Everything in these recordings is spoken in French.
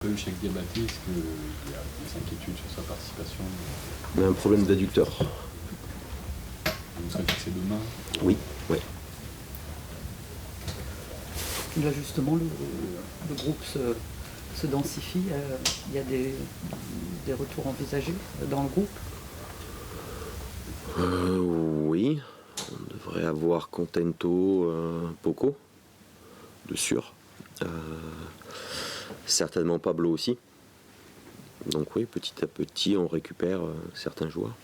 Chez Diabaté, est-ce qu'il y a des inquiétudes sur sa participation? Il y a un problème d'adducteur. Vous serez fixé demain? Oui, oui. Là justement, le groupe se densifie. Il y a des retours envisagés dans le groupe? Oui, on devrait avoir Contento, Poco, de sûr. Certainement Pablo aussi. Donc oui, petit à petit, on récupère certains joueurs.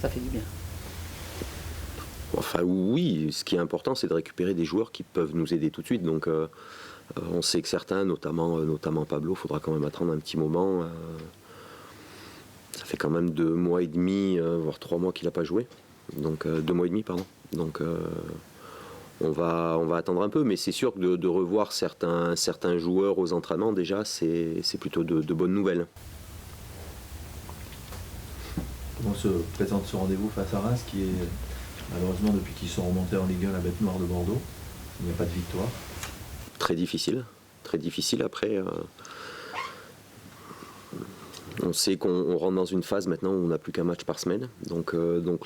Ça fait du bien. Enfin oui, ce qui est important, c'est de récupérer des joueurs qui peuvent nous aider tout de suite. Donc on sait que certains, notamment Pablo, il faudra quand même attendre un petit moment. Ça fait quand même 2 mois et demi, voire 3 mois qu'il n'a pas joué. Donc 2 mois et demi, pardon. Donc on va attendre un peu, mais c'est sûr que de revoir certains joueurs aux entraînements, déjà, c'est plutôt de bonnes nouvelles. Comment se présente ce rendez-vous face à Reims, qui est malheureusement, depuis qu'ils sont remontés en Ligue 1, la bête noire de Bordeaux? Il n'y a pas de victoire. Très difficile. Après, on sait qu'on rentre dans une phase maintenant où on n'a plus qu'un match par semaine. Donc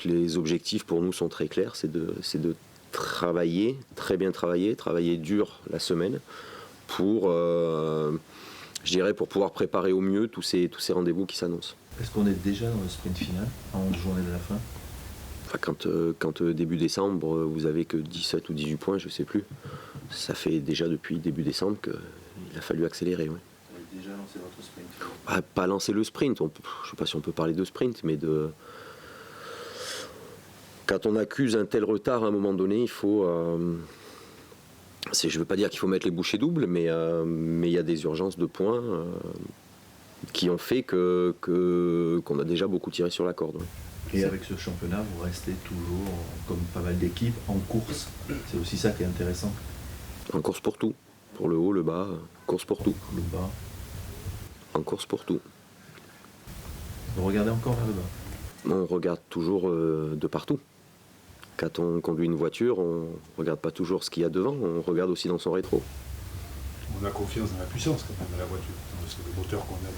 les objectifs pour nous sont très clairs, c'est de travailler, très bien travailler dur la semaine pour, pour pouvoir préparer au mieux tous ces rendez-vous qui s'annoncent. Est-ce qu'on est déjà dans le sprint final, à 11 journées de la fin? Enfin, quand début décembre, vous avez que 17 ou 18 points, je ne sais plus, ça fait déjà depuis début décembre qu'il a fallu accélérer. Ouais. Vous avez déjà lancé votre sprint? Pas lancer le sprint, je ne sais pas si on peut parler de sprint, mais quand on accuse un tel retard à un moment donné, il faut... je ne veux pas dire qu'il faut mettre les bouchées doubles, mais il y a des urgences de points qui ont fait qu'on a déjà beaucoup tiré sur la corde. Ouais. Et avec ce championnat, vous restez toujours, comme pas mal d'équipes, en course. C'est aussi ça qui est intéressant. En course pour tout. Pour le haut, le bas, course pour tout. Le bas. En course pour tout. Vous regardez encore vers le bas? On regarde toujours de partout. Quand on conduit une voiture, on ne regarde pas toujours ce qu'il y a devant, on regarde aussi dans son rétro. On a confiance dans la puissance quand même de la voiture, parce que le moteur qu'on a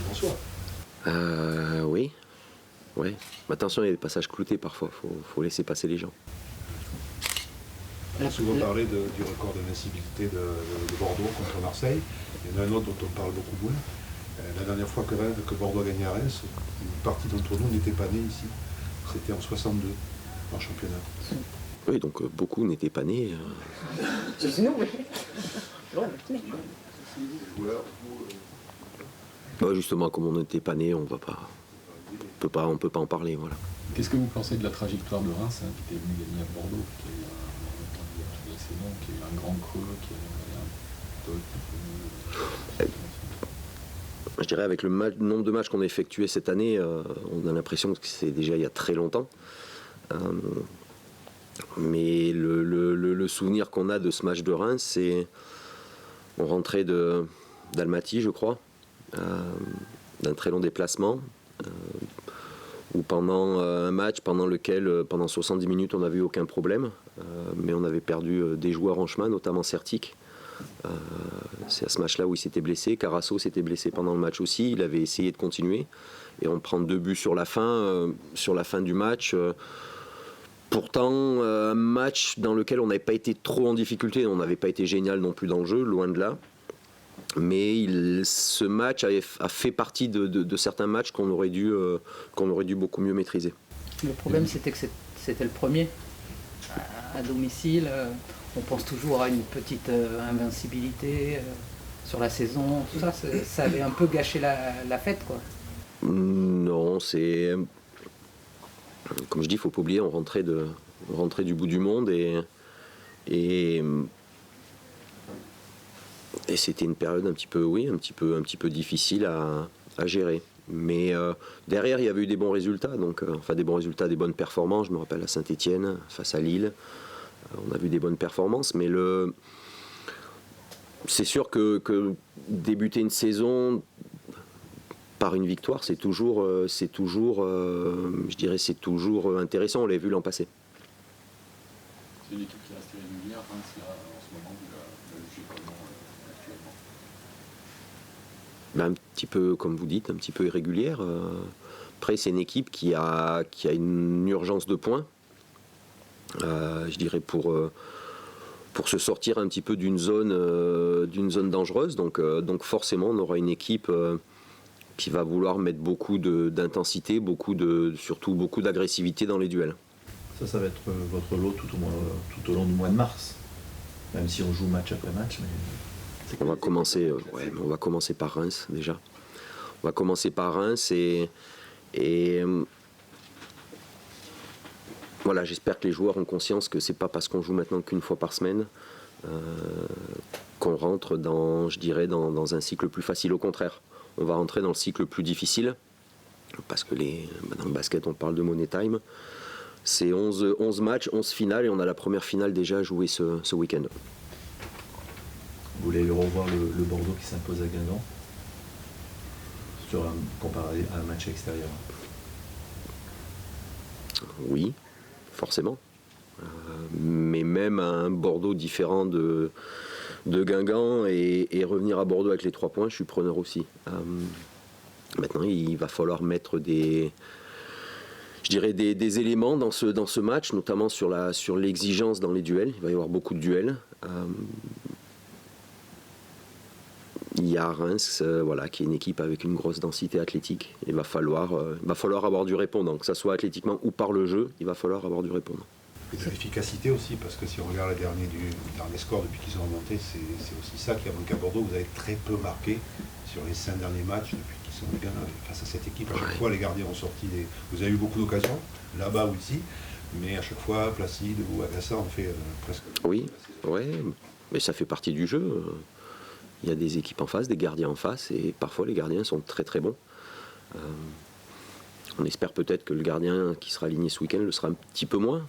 dans soi. Oui. Ouais. Mais attention, il y a des passages cloutés parfois, faut laisser passer les gens. On a souvent parlé du record d'invincibilité de Bordeaux contre Marseille. Il y en a un autre dont on parle beaucoup moins. La dernière fois que Bordeaux a gagné à Reims, une partie d'entre nous n'était pas née ici. C'était en 62, en championnat. Oui, donc beaucoup n'étaient pas nés. Justement, comme on n'était pas nés, on peut pas en parler. Voilà. Qu'est-ce que vous pensez de la trajectoire de Reims, qui était venu gagner à Bordeaux, qui a eu qui a eu un grand creux, qui a eu un Je dirais avec le nombre de matchs qu'on a effectués cette année, on a l'impression que c'est déjà il y a très longtemps. Mais le souvenir qu'on a de ce match de Reims, c'est on rentrait d'Almaty, je crois, d'un très long déplacement, où pendant un match pendant 70 minutes on n'avait eu aucun problème, mais on avait perdu des joueurs en chemin, notamment Certic. C'est à ce match-là où il s'était blessé. Carasso s'était blessé pendant le match aussi, il avait essayé de continuer, et on prend 2 buts sur la fin du match. Pourtant, un match dans lequel on n'avait pas été trop en difficulté, on n'avait pas été génial non plus dans le jeu, loin de là. Mais ce match a fait partie de certains matchs qu'on aurait dû beaucoup mieux maîtriser. Le problème, c'était que c'était le premier à domicile. On pense toujours à une petite invincibilité sur la saison. Tout ça, ça avait un peu gâché la fête, quoi. Non, c'est... Comme je dis, il ne faut pas oublier, on rentrait du bout du monde et c'était une période un petit peu difficile à gérer. Mais derrière, il y avait eu des bons résultats, des bonnes performances. Je me rappelle à Saint-Étienne, face à Lille, on a vu des bonnes performances. Mais c'est sûr que débuter une saison par une victoire, c'est toujours intéressant. On l'a vu l'an passé. C'est une équipe qui reste régulière, Reims, là, en ce moment, vous la jugez comment actuellement? un petit peu, comme vous dites, un petit peu irrégulière. Après, c'est une équipe qui a une urgence de points, je dirais, pour se sortir un petit peu d'une zone dangereuse. Donc forcément, on aura une équipe qui va vouloir mettre beaucoup d'intensité, surtout beaucoup d'agressivité dans les duels. Ça va être votre lot tout au long du mois de mars, même si on joue match après match. Mais on va commencer par Reims déjà. On va commencer par Reims et voilà, j'espère que les joueurs ont conscience que c'est pas parce qu'on joue maintenant qu'une fois par semaine qu'on rentre dans un cycle plus facile. Au contraire, on va rentrer dans le cycle plus difficile parce que dans le basket on parle de money time. C'est 11 matchs, 11 finales et on a la première finale déjà à jouer ce week-end. Vous voulez revoir le Bordeaux qui s'impose à Guingamp comparé à un match extérieur? Oui, forcément. Mais même un Bordeaux différent de Guingamp et revenir à Bordeaux avec les 3 points, je suis preneur aussi. Maintenant, il va falloir mettre des éléments dans ce match, notamment sur l'exigence dans les duels. Il va y avoir beaucoup de duels. Il y a Reims, qui est une équipe avec une grosse densité athlétique. Il va falloir avoir du répondant, que ce soit athlétiquement ou par le jeu, il va falloir avoir du répondant. Et de l'efficacité aussi, parce que si on regarde les derniers scores depuis qu'ils sont remontés, c'est aussi ça qui a manqué à Bordeaux. Vous avez très peu marqué sur les 5 derniers matchs depuis qu'ils sont face à cette équipe. À chaque fois, les gardiens ont sorti Vous avez eu beaucoup d'occasions, là-bas ou ici, mais à chaque fois, Placide ou Agassa ont fait presque... Oui, mais ça fait partie du jeu. Il y a des équipes en face, des gardiens en face, et parfois les gardiens sont très très bons. On espère peut-être que le gardien qui sera aligné ce week-end le sera un petit peu moins.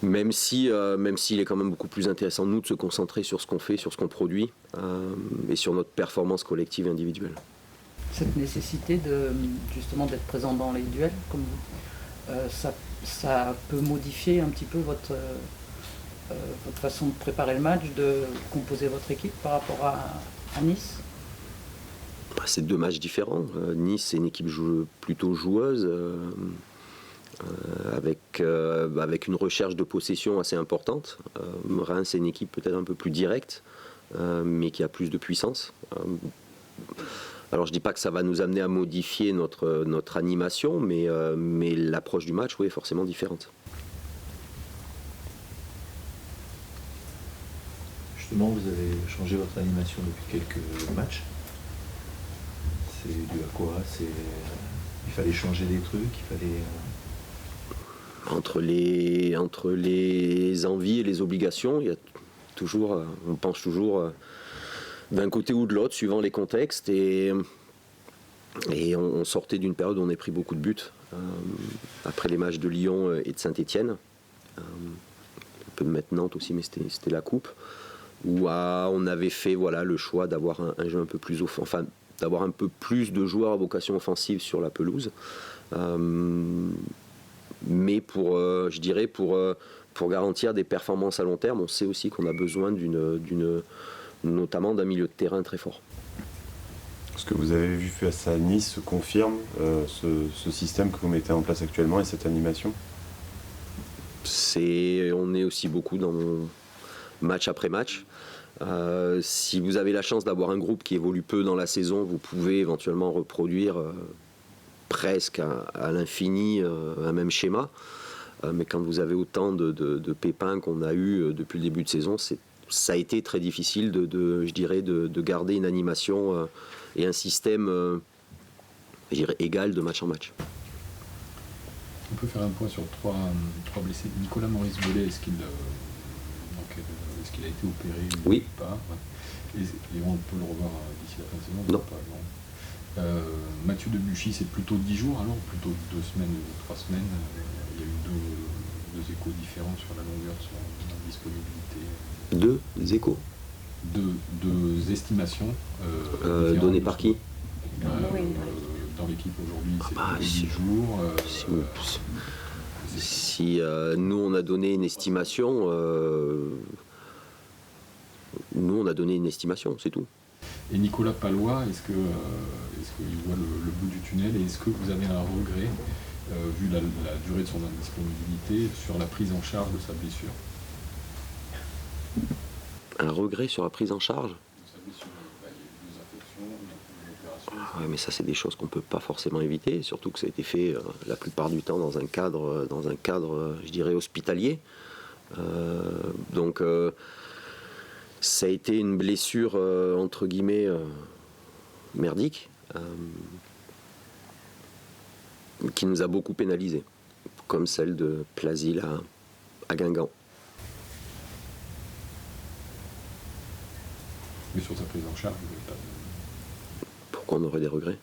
Même s'il est quand même beaucoup plus intéressant, nous, de se concentrer sur ce qu'on fait, sur ce qu'on produit, et sur notre performance collective et individuelle. Cette nécessité justement d'être présent dans les duels, comme ça peut modifier un petit peu votre façon de préparer le match, de composer votre équipe par rapport à Nice? C'est 2 matchs différents. Nice, c'est une équipe plutôt joueuse, avec une recherche de possession assez importante. Reims, c'est une équipe peut-être un peu plus directe, mais qui a plus de puissance. Alors je ne dis pas que ça va nous amener à modifier notre animation, mais l'approche du match, oui, est forcément différente. Justement, vous avez changé votre animation depuis quelques matchs. C'est dû à quoi? Il fallait changer des trucs, il fallait... Entre les envies et les obligations, il y a toujours, on pense toujours d'un côté ou de l'autre, suivant les contextes. Et on sortait d'une période où on a pris beaucoup de buts. Après les matchs de Lyon et de Saint-Étienne. Un peu de Nantes aussi, mais c'était la coupe. Où on avait fait le choix d'avoir un jeu un peu plus d'avoir un peu plus de joueurs à vocation offensive sur la pelouse, mais pour garantir des performances à long terme, on sait aussi qu'on a besoin notamment d'un milieu de terrain très fort. Ce que vous avez vu face à Nice se confirme, ce système que vous mettez en place actuellement et cette animation? On est aussi beaucoup dans match après match. Si vous avez la chance d'avoir un groupe qui évolue peu dans la saison, vous pouvez éventuellement reproduire presque à l'infini un même schéma. Mais quand vous avez autant de pépins qu'on a eu depuis le début de saison, ça a été très difficile de garder une animation et un système égal de match en match. On peut faire un point sur trois blessés. Nicolas Maurice Bellet, est-ce qu'il a été opéré Oui. ou pas? Et on peut le revoir d'ici la fin de saison? Non. Pas, non. Mathieu Debuchy, c'est plutôt 10 jours alors, plutôt 2 semaines ou 3 semaines. Il y a eu deux échos différents sur la longueur de son disponibilité. 2 échos? Deux estimations. Données par qui? Dans l'équipe aujourd'hui, c'est 10 jours. Si nous on a donné une estimation, c'est tout. Et Nicolas Palois, est-ce qu'il voit le bout du tunnel et est-ce que vous avez un regret, vu la durée de son indisponibilité, sur la prise en charge de sa blessure? Un regret sur la prise en charge? De sa blessure, il y a eu des infections, une opération. Ouais, mais ça, c'est des choses qu'on ne peut pas forcément éviter, surtout que ça a été fait la plupart du temps dans un cadre, je dirais, hospitalier. Donc, ça a été une blessure, entre guillemets, merdique, qui nous a beaucoup pénalisés, comme celle de Plasil à Guingamp. Mais sur sa prise en charge, vous n'avez pas de... Pourquoi on aurait des regrets?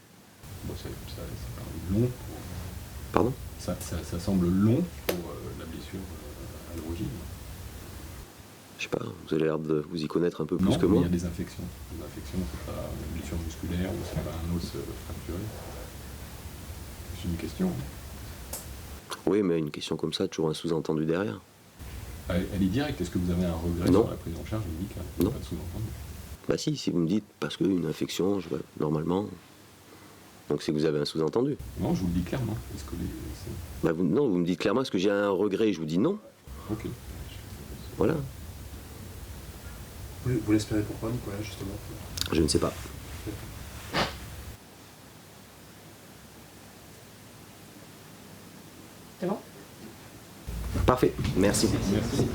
Bon, ça paraît long. Pardon? Ça semble long pour la blessure à l'origine. Je sais pas, vous avez l'air de vous y connaître un peu plus Non, que mais moi. il y a des infections. Les infections, c'est pas une blessure musculaire ou c'est pas un os fracturé. C'est une question. Oui, mais une question comme ça, toujours un sous-entendu derrière. Elle est directe. Est-ce que vous avez un regret Non. sur la prise en charge médicale? Il n'y a Non. pas de sous-entendu. Bah si vous me dites parce qu'une infection, normalement, donc c'est que vous avez un sous-entendu. Non, je vous le dis clairement. Est-ce que Bah non, vous me dites clairement, est-ce que j'ai un regret? Je vous dis non. Ok. Voilà, Vous l'espérez pourquoi, Nicolas, justement? je ne sais pas. C'est bon? Parfait, merci. Merci.